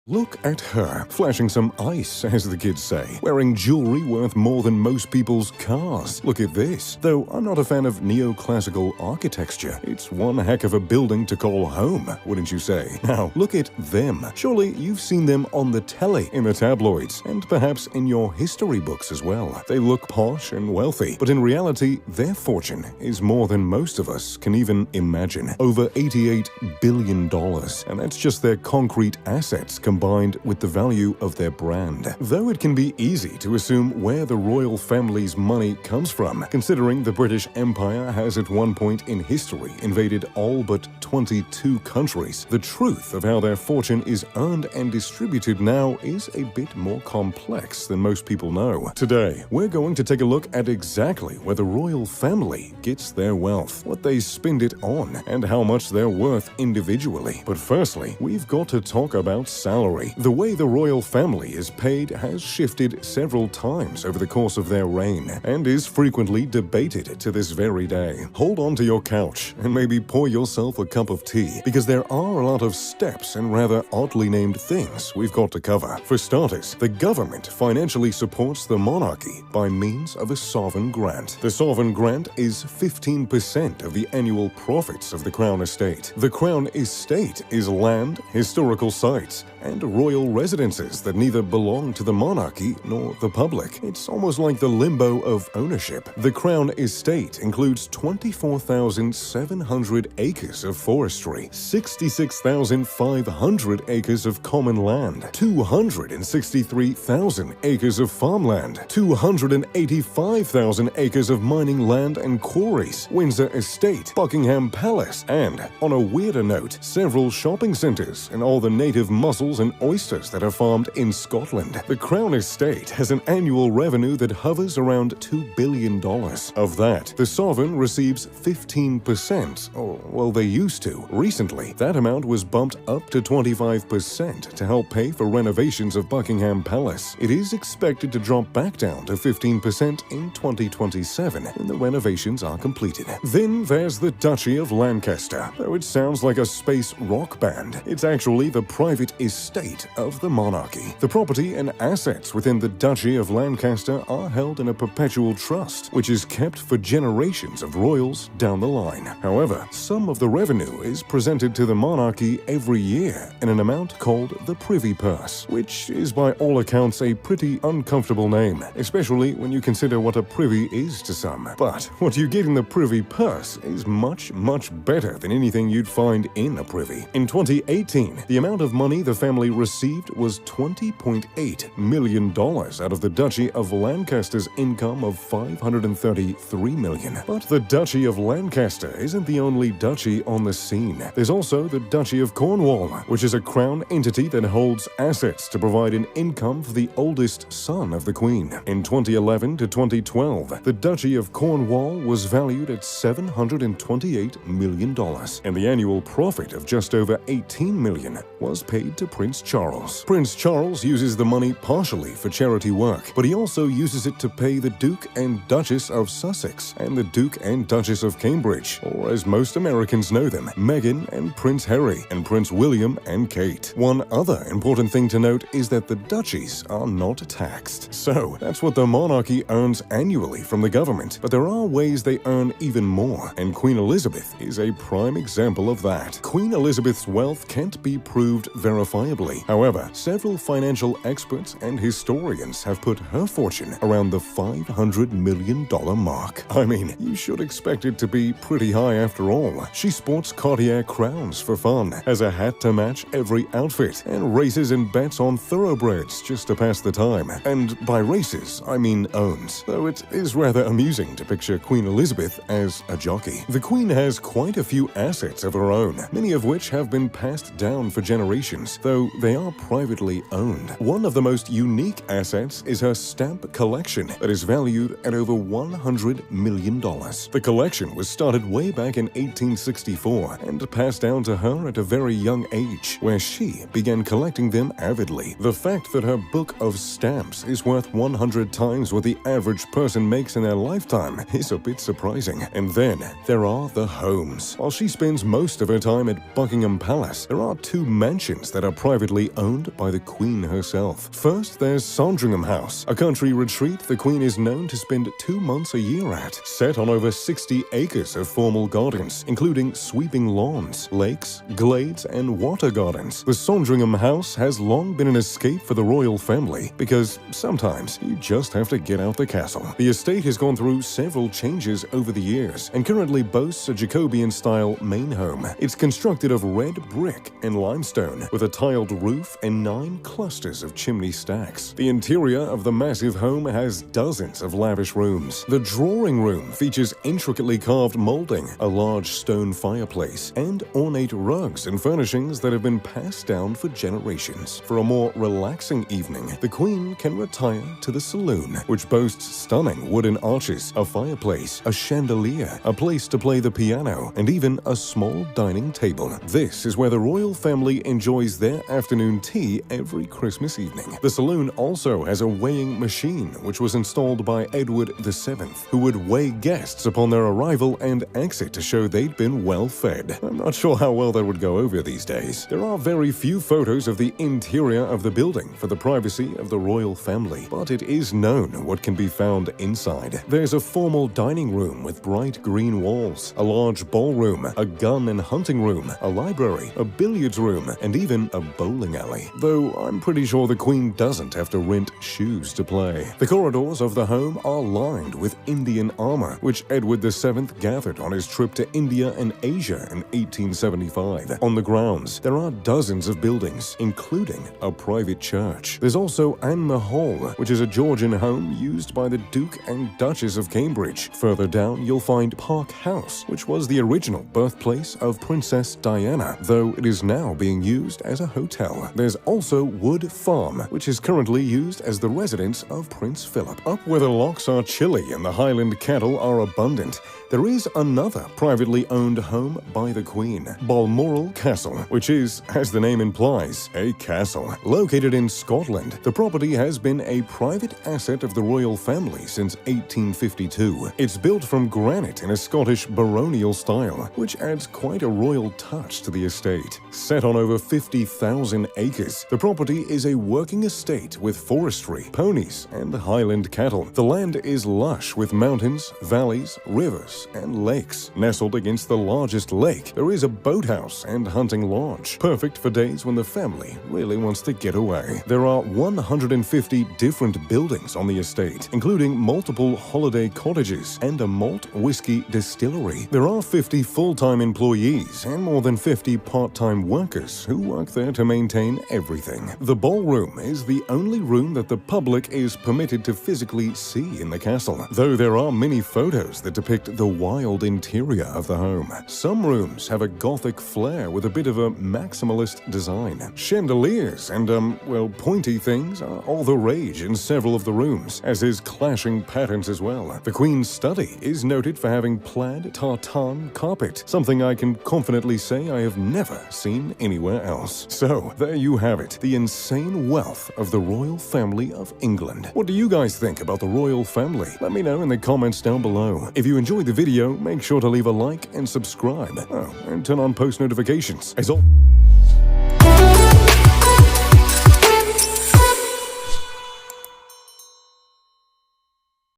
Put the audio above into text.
Look at her, flashing some ice, as the kids say, wearing jewelry worth more than most people's cars. Look at this. Though I'm not a fan of neoclassical architecture, it's one heck of a building to call home, wouldn't you say? Now, look at them. Surely you've seen them on the telly, in the tabloids, and perhaps in your history books as well. They look posh and wealthy, but in reality, their fortune is more than most of us can even imagine. Over $88 billion, and that's just their concrete assets combined with the value of their brand. Though it can be easy to assume where the royal family's money comes from, considering the British Empire has at one point in history invaded all but 22 countries, the truth of how their fortune is earned and distributed now is a bit more complex than most people know. Today, we're going to take a look at exactly where the royal family gets their wealth, what they spend it on, and how much they're worth individually. But firstly, we've got to talk about salary. The way the royal family is paid has shifted several times over the course of their reign and is frequently debated to this very day. Hold on to your couch and maybe pour yourself a cup of tea, because there are a lot of steps and rather oddly named things we've got to cover. For starters, the government financially supports the monarchy by means of a sovereign grant. The sovereign grant is 15% of the annual profits of the Crown Estate. The Crown Estate is land, historical sites, and royal residences that neither belong to the monarchy nor the public. It's almost like the limbo of ownership. The Crown Estate includes 24,700 acres of forestry, 66,500 acres of common land, 263,000 acres of farmland, 285,000 acres of mining land and quarries, Windsor Estate, Buckingham Palace, and, on a weirder note, several shopping centres and all the native mussels and oysters that are farmed in Scotland. The Crown Estate has an annual revenue that hovers around $2 billion. Of that, the sovereign receives 15%, or, well, they used to. Recently, that amount was bumped up to 25% to help pay for renovations of Buckingham Palace. It is expected to drop back down to 15% in 2027 when the renovations are completed. Then there's the Duchy of Lancaster. Though it sounds like a space rock band, it's actually the private estate of the monarchy. The property and assets within the Duchy of Lancaster are held in a perpetual trust, which is kept for generations of royals down the line. However, some of the revenue is presented to the monarchy every year in an amount called the Privy Purse, which is by all accounts a pretty uncomfortable name, especially when you consider what a privy is to some. But what you get in the Privy Purse is much better than anything you'd find in a privy. In 2018, the amount of money the family received was $20.8 million out of the Duchy of Lancaster's income of $533 million. But the Duchy of Lancaster isn't the only duchy on the scene. There's also the Duchy of Cornwall, which is a crown entity that holds assets to provide an income for the oldest son of the Queen. In 2011 to 2012, the Duchy of Cornwall was valued at $728 million, and the annual profit of just over $18 million was paid to Prince Charles. Prince Charles uses the money partially for charity work, but he also uses it to pay the Duke and Duchess of Sussex and the Duke and Duchess of Cambridge, or as most Americans know them, Meghan and Prince Harry, and Prince William and Kate. One other important thing to note is that the duchies are not taxed. So, that's what the monarchy earns annually from the government, but there are ways they earn even more, and Queen Elizabeth is a prime example of that. Queen Elizabeth's wealth can't be proved verifiably. However, several financial experts and historians have put her fortune around the $500 million mark. I mean, you should expect it to be pretty high after all. She sports Cartier crowns for fun, has a hat to match every outfit, and races and bets on thoroughbreds just to pass the time. And by races, I mean owns, though it is rather amusing to picture Queen Elizabeth as a jockey. The Queen has quite a few assets of her own, many of which have been passed down for generations, though they are privately owned. One of the most unique assets is her stamp collection that is valued at over $100 million. The collection was started way back in 1864 and passed down to her at a very young age, where she began collecting them avidly. The fact that her book of stamps is worth 100 times what the average person makes in their lifetime is a bit surprising. And then there are the homes. While she spends most of her time at Buckingham Palace, there are two mansions that are private privately owned by the Queen herself. First, there's Sandringham House, a country retreat the Queen is known to spend 2 months a year at, set on over 60 acres of formal gardens, including sweeping lawns, lakes, glades, and water gardens. The Sandringham House has long been an escape for the royal family because sometimes you just have to get out the castle. The estate has gone through several changes over the years and currently boasts a Jacobean-style main home. It's constructed of red brick and limestone with a tiled roof and 9 clusters of chimney stacks. The interior of the massive home has dozens of lavish rooms. The drawing room features intricately carved molding, a large stone fireplace, and ornate rugs and furnishings that have been passed down for generations. For a more relaxing evening, the Queen can retire to the saloon, which boasts stunning wooden arches, a fireplace, a chandelier, a place to play the piano, and even a small dining table. This is where the royal family enjoys their afternoon tea every Christmas evening. The saloon also has a weighing machine, which was installed by Edward VII, who would weigh guests upon their arrival and exit to show they'd been well fed. I'm not sure how well that would go over these days. There are very few photos of the interior of the building for the privacy of the royal family, but it is known what can be found inside. There's a formal dining room with bright green walls, a large ballroom, a gun and hunting room, a library, a billiards room, and even a bowling alley. Though I'm pretty sure the Queen doesn't have to rent shoes to play. The corridors of the home are lined with Indian armor, which Edward VII gathered on his trip to India and Asia in 1875. On the grounds, there are dozens of buildings, including a private church. There's also Anne Hall, which is a Georgian home used by the Duke and Duchess of Cambridge. Further down, you'll find Park House, which was the original birthplace of Princess Diana, though it is now being used as a hotel. There's also Wood Farm, which is currently used as the residence of Prince Philip. Up where the lochs are chilly and the Highland cattle are abundant, there is another privately owned home by the Queen, Balmoral Castle, which is, as the name implies, a castle. Located in Scotland, the property has been a private asset of the royal family since 1852. It's built from granite in a Scottish baronial style, which adds quite a royal touch to the estate. Set on over 50,000 acres, the property is a working estate with forestry, ponies, and Highland cattle. The land is lush with mountains, valleys, rivers, and lakes. Nestled against the largest lake, there is a boathouse and hunting lodge, perfect for days when the family really wants to get away. There are 150 different buildings on the estate, including multiple holiday cottages and a malt whiskey distillery. There are 50 full-time employees and more than 50 part-time workers who work there to maintain everything. The ballroom is the only room that the public is permitted to physically see in the castle, though there are many photos that depict the wild interior of the home. Some rooms have a Gothic flair with a bit of a maximalist design. Chandeliers and, pointy things are all the rage in several of the rooms, as is clashing patterns as well. The Queen's study is noted for having plaid tartan carpet, something I can confidently say I have never seen anywhere else. So, there you have it, the insane wealth of the royal family of England. What do you guys think about the royal family? Let me know in the comments down below. If you enjoyed the video, make sure to leave a like and subscribe. Oh, and turn on post notifications. As always.